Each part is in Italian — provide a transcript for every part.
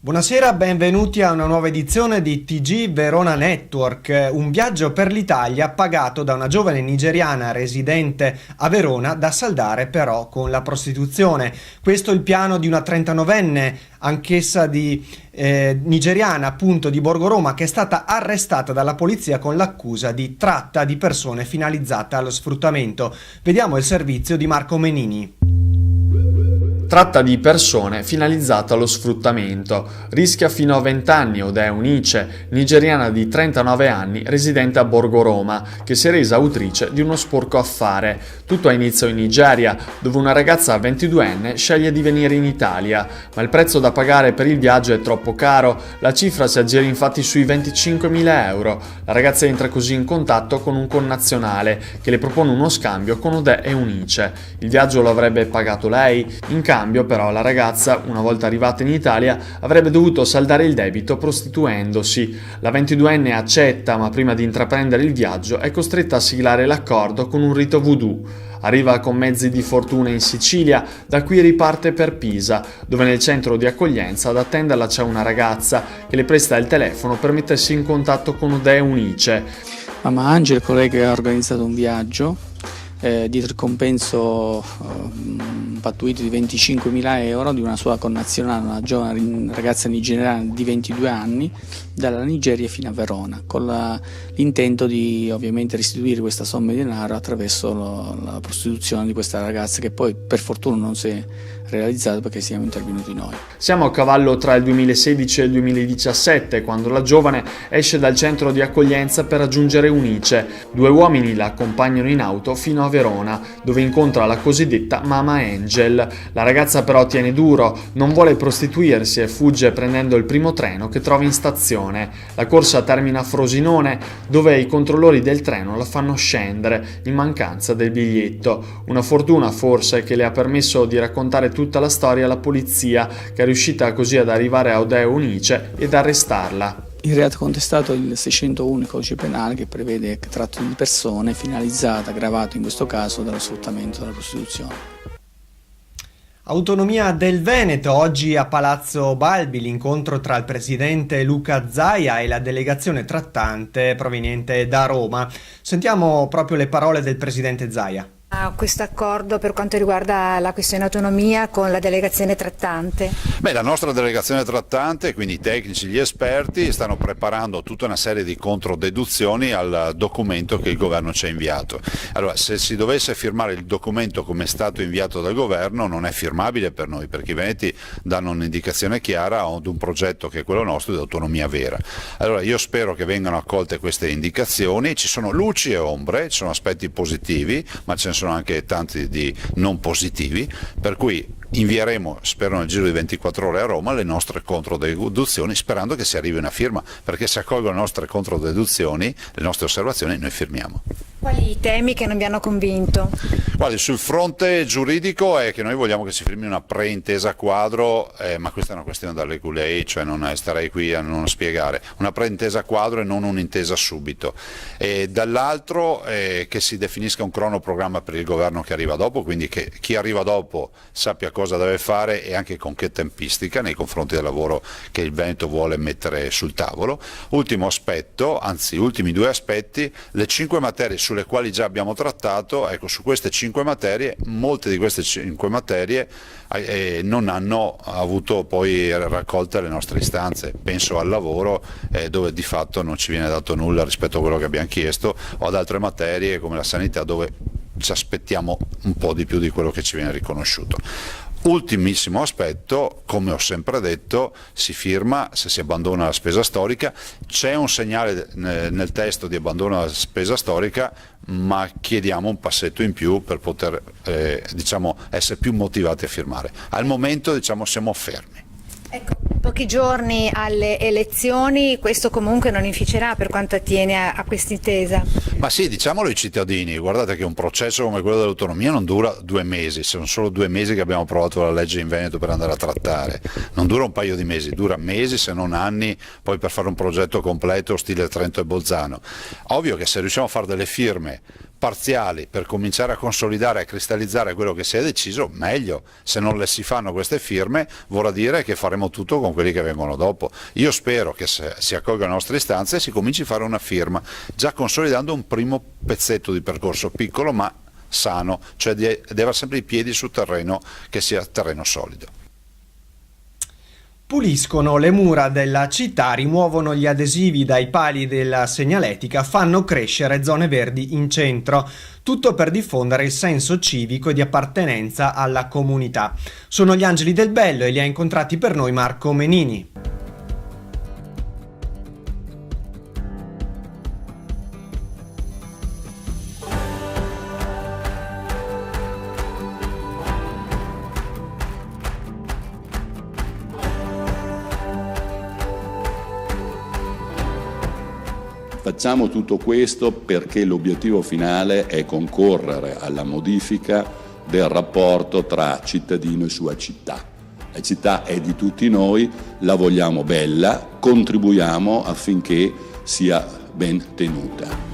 Buonasera, benvenuti a una nuova edizione di TG Verona Network, un viaggio per l'Italia pagato da una giovane nigeriana residente a Verona da saldare però con la prostituzione. Questo è il piano di una 39enne, anch'essa nigeriana, appunto di Borgo Roma, che è stata arrestata dalla polizia con l'accusa di tratta di persone finalizzata allo sfruttamento. Vediamo il servizio di Marco Menini. Tratta di persone finalizzata allo sfruttamento. Rischia fino a 20 anni Ode Unice, nigeriana di 39 anni, residente a Borgo Roma, che si è resa autrice di uno sporco affare. Tutto ha inizio in Nigeria, dove una ragazza 22enne sceglie di venire in Italia, ma il prezzo da pagare per il viaggio è troppo caro. La cifra si aggira infatti sui 25.000 euro. La ragazza entra così in contatto con un connazionale che le propone uno scambio con Ode Unice. Il viaggio lo avrebbe pagato lei. In cambio però la ragazza, una volta arrivata in Italia, avrebbe dovuto saldare il debito prostituendosi. La 22enne accetta, ma prima di intraprendere il viaggio è costretta a siglare l'accordo con un rito voodoo. Arriva con mezzi di fortuna in Sicilia, da qui riparte per Pisa, dove nel centro di accoglienza ad attenderla c'è una ragazza che le presta il telefono per mettersi in contatto con Ode Unice. Mamma Angela, collega che ha organizzato un viaggio, dietro il compenso pattuito di 25.000 euro di una sua connazionale, una giovane ragazza nigeriana di 22 anni, dalla Nigeria fino a Verona, con l'intento di ovviamente restituire questa somma di denaro attraverso la prostituzione di questa ragazza, che poi per fortuna non si è realizzato perché siamo intervenuti noi. Siamo a cavallo tra il 2016 e il 2017, quando la giovane esce dal centro di accoglienza per raggiungere Unice. Due uomini la accompagnano in auto fino a Verona, dove incontra la cosiddetta Mama Angel. La ragazza però tiene duro, non vuole prostituirsi e fugge prendendo il primo treno che trova in stazione. La corsa termina a Frosinone, dove i controllori del treno la fanno scendere in mancanza del biglietto. Una fortuna forse che le ha permesso di raccontare tutta la storia alla polizia, che è riuscita così ad arrivare a Ode Unice ed arrestarla. Il reato contestato è il 601 codice penale, che prevede tratto di persone finalizzata, aggravato in questo caso dallo sfruttamento della prostituzione. Autonomia del Veneto, oggi a Palazzo Balbi l'incontro tra il presidente Luca Zaia e la delegazione trattante proveniente da Roma. Sentiamo proprio le parole del presidente Zaia. Questo accordo per quanto riguarda la questione autonomia con la delegazione trattante? La nostra delegazione trattante, quindi i tecnici, gli esperti, stanno preparando tutta una serie di controdeduzioni al documento che il governo ci ha inviato. Allora, se si dovesse firmare il documento come è stato inviato dal governo, non è firmabile per noi, perché i veneti danno un'indicazione chiara ad un progetto che è quello nostro di autonomia vera. Allora io spero che vengano accolte queste indicazioni. Ci sono luci e ombre, ci sono aspetti positivi, ma ce ne sono anche tanti di non positivi, per cui invieremo, spero nel giro di 24 ore a Roma, le nostre controdeduzioni, sperando che si arrivi a una firma, perché se accolgono le nostre controdeduzioni, le nostre osservazioni, noi firmiamo. Quali i temi che non vi hanno convinto? Guardi, sul fronte giuridico è che noi vogliamo che si firmi una preintesa quadro, ma questa è una questione da legulei, cioè non starei qui a non spiegare, una preintesa quadro e non un'intesa subito. E dall'altro che si definisca un cronoprogramma per il governo che arriva dopo, quindi che chi arriva dopo sappia cosa deve fare e anche con che tempistica nei confronti del lavoro che il Veneto vuole mettere sul tavolo. Ultimo aspetto, anzi ultimi due aspetti, le 5 materie sulle quali già abbiamo trattato. Ecco, su queste 5 materie, molte di queste 5 materie non hanno avuto poi raccolte le nostre istanze. Penso al lavoro, dove di fatto non ci viene dato nulla rispetto a quello che abbiamo chiesto, o ad altre materie come la sanità, dove ci aspettiamo un po' di più di quello che ci viene riconosciuto. Ultimissimo aspetto, come ho sempre detto, si firma se si abbandona la spesa storica. C'è un segnale nel testo di abbandono della spesa storica, ma chiediamo un passetto in più per poter essere più motivati a firmare. Al momento siamo fermi. Ecco, pochi giorni alle elezioni, questo comunque non inficerà per quanto attiene a quest'intesa? Ma sì, diciamolo ai cittadini, guardate che un processo come quello dell'autonomia non dura 2 mesi, sono solo 2 mesi che abbiamo approvato la legge in Veneto per andare a trattare, non dura un paio di mesi, dura mesi se non anni poi per fare un progetto completo stile Trento e Bolzano. Ovvio che se riusciamo a fare delle firme parziali per cominciare a consolidare e a cristallizzare quello che si è deciso, meglio. Se non le si fanno queste firme vorrà dire che faremo tutto con quelli che vengono dopo. Io spero che si accolgano le nostre istanze e si cominci a fare una firma, già consolidando un primo pezzetto di percorso piccolo ma sano, cioè deve avere sempre i piedi su terreno che sia terreno solido. Puliscono le mura della città, rimuovono gli adesivi dai pali della segnaletica, fanno crescere zone verdi in centro. Tutto per diffondere il senso civico e di appartenenza alla comunità. Sono gli Angeli del Bello e li ha incontrati per noi Marco Menini. Facciamo tutto questo perché l'obiettivo finale è concorrere alla modifica del rapporto tra cittadino e sua città. La città è di tutti noi, la vogliamo bella, contribuiamo affinché sia ben tenuta.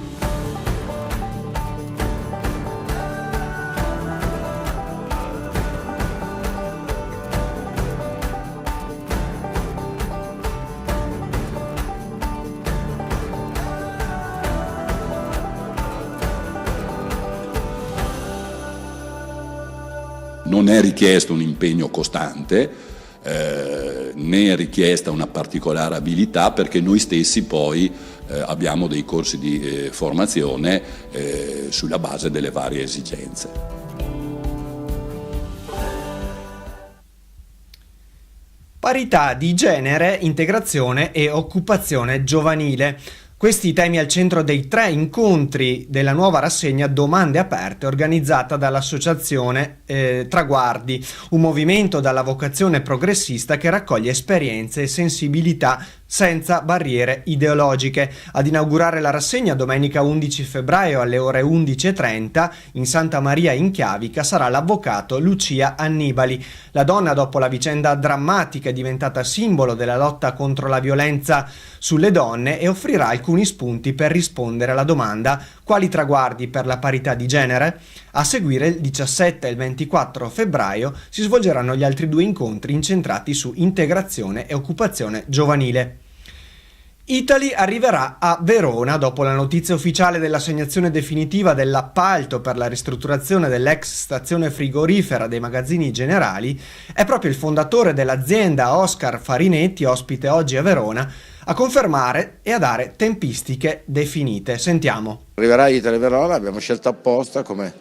Non è richiesto un impegno costante, né è richiesta una particolare abilità, perché noi stessi poi abbiamo dei corsi di formazione sulla base delle varie esigenze. Parità di genere, integrazione e occupazione giovanile. Questi temi al centro dei 3 incontri della nuova rassegna Domande Aperte organizzata dall'associazione Traguardi, un movimento dalla vocazione progressista che raccoglie esperienze e sensibilità senza barriere ideologiche. Ad inaugurare la rassegna domenica 11 febbraio alle ore 11:30 in Santa Maria in Chiavica sarà l'avvocato Lucia Annibali. La donna, dopo la vicenda drammatica, è diventata simbolo della lotta contro la violenza sulle donne e offrirà alcuni spunti per rispondere alla domanda: quali traguardi per la parità di genere? A seguire, il 17 e il 24 febbraio si svolgeranno gli altri 2 incontri incentrati su integrazione e occupazione giovanile. Italy arriverà a Verona dopo la notizia ufficiale dell'assegnazione definitiva dell'appalto per la ristrutturazione dell'ex stazione frigorifera dei Magazzini Generali. È proprio il fondatore dell'azienda, Oscar Farinetti, ospite oggi a Verona, a confermare e a dare tempistiche definite. Sentiamo. Arriverà Italy Verona, abbiamo scelto apposta come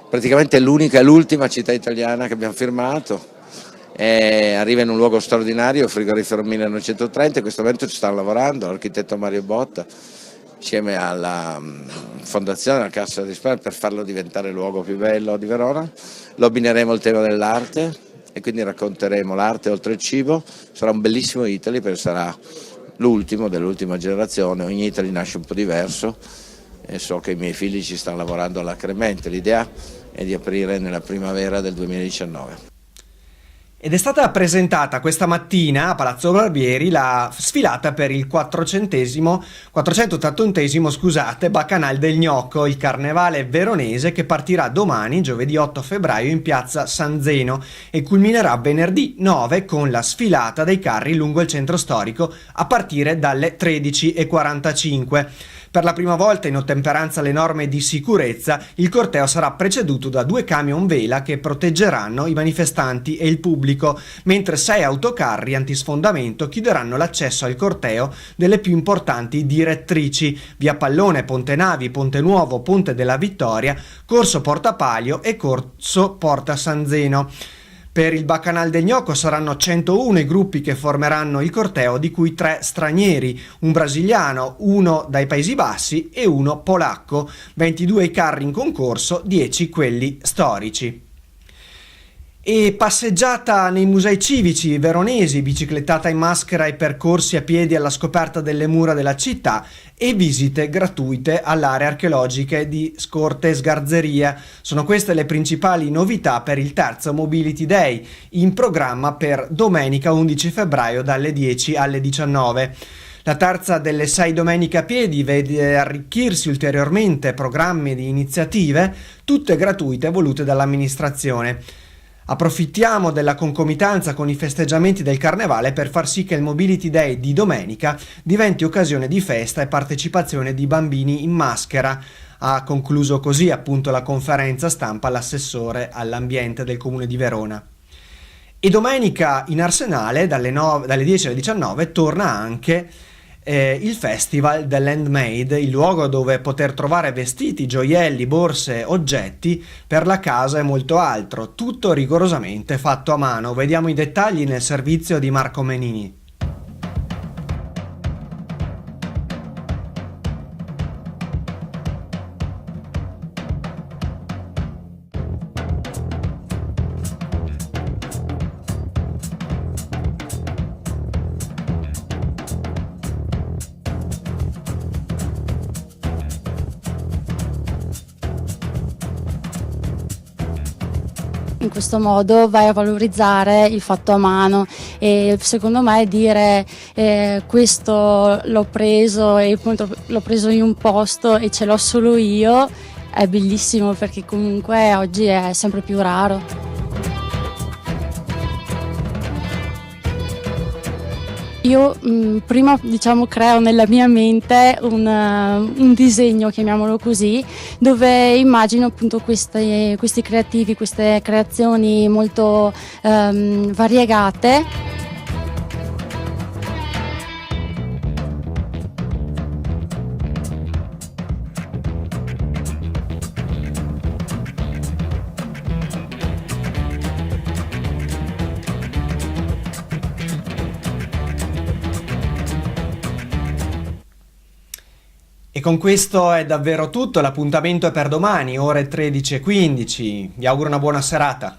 praticamente l'unica e l'ultima città italiana che abbiamo firmato. Arriva in un luogo straordinario, frigorifero 1930, in questo momento ci stanno lavorando l'architetto Mario Botta insieme alla fondazione, alla Cassa di risparmio, per farlo diventare il luogo più bello di Verona. Lo abbineremo al tema dell'arte e quindi racconteremo l'arte oltre il cibo. Sarà un bellissimo Italy perché sarà l'ultimo dell'ultima generazione. Ogni Italy nasce un po' diverso e so che i miei figli ci stanno lavorando alacremente. L'idea è di aprire nella primavera del 2019. Ed è stata presentata questa mattina a Palazzo Barbieri la sfilata per il 481esimo Bacchanal del Gnocco, il carnevale veronese che partirà domani, giovedì 8 febbraio, in piazza San Zeno e culminerà venerdì 9 con la sfilata dei carri lungo il centro storico a partire dalle 13:45. Per la prima volta, in ottemperanza alle norme di sicurezza, il corteo sarà preceduto da 2 camion vela che proteggeranno i manifestanti e il pubblico, mentre 6 autocarri antisfondamento chiuderanno l'accesso al corteo delle più importanti direttrici: Via Pallone, Ponte Navi, Ponte Nuovo, Ponte della Vittoria, Corso Porta Palio e Corso Porta San Zeno. Per il Bacchanal del Gnocco saranno 101 i gruppi che formeranno il corteo, di cui 3 stranieri, un brasiliano, uno dai Paesi Bassi e uno polacco, 22 i carri in concorso, 10 quelli storici. E passeggiata nei musei civici veronesi, biciclettata in maschera e percorsi a piedi alla scoperta delle mura della città e visite gratuite all'area archeologiche di Scorte e Sgarzeria. Sono queste le principali novità per il terzo Mobility Day, in programma per domenica 11 febbraio dalle 10 alle 19. La terza delle 6 domeniche a piedi vede arricchirsi ulteriormente programmi di iniziative, tutte gratuite volute dall'amministrazione. Approfittiamo della concomitanza con i festeggiamenti del Carnevale per far sì che il Mobility Day di domenica diventi occasione di festa e partecipazione di bambini in maschera. Ha concluso così appunto la conferenza stampa l'assessore all'ambiente del Comune di Verona. E domenica in Arsenale dalle 10 alle 19 torna anche il Festival dell'Handmade, il luogo dove poter trovare vestiti, gioielli, borse, oggetti per la casa e molto altro, tutto rigorosamente fatto a mano. Vediamo i dettagli nel servizio di Marco Menini. In questo modo vai a valorizzare il fatto a mano e secondo me dire questo l'ho preso e appunto l'ho preso in un posto e ce l'ho solo io è bellissimo, perché comunque oggi è sempre più raro. Io prima creo nella mia mente un disegno, chiamiamolo così, dove immagino appunto questi creativi, queste creazioni molto variegate. E con questo è davvero tutto, l'appuntamento è per domani, ore 13:15. Vi auguro una buona serata.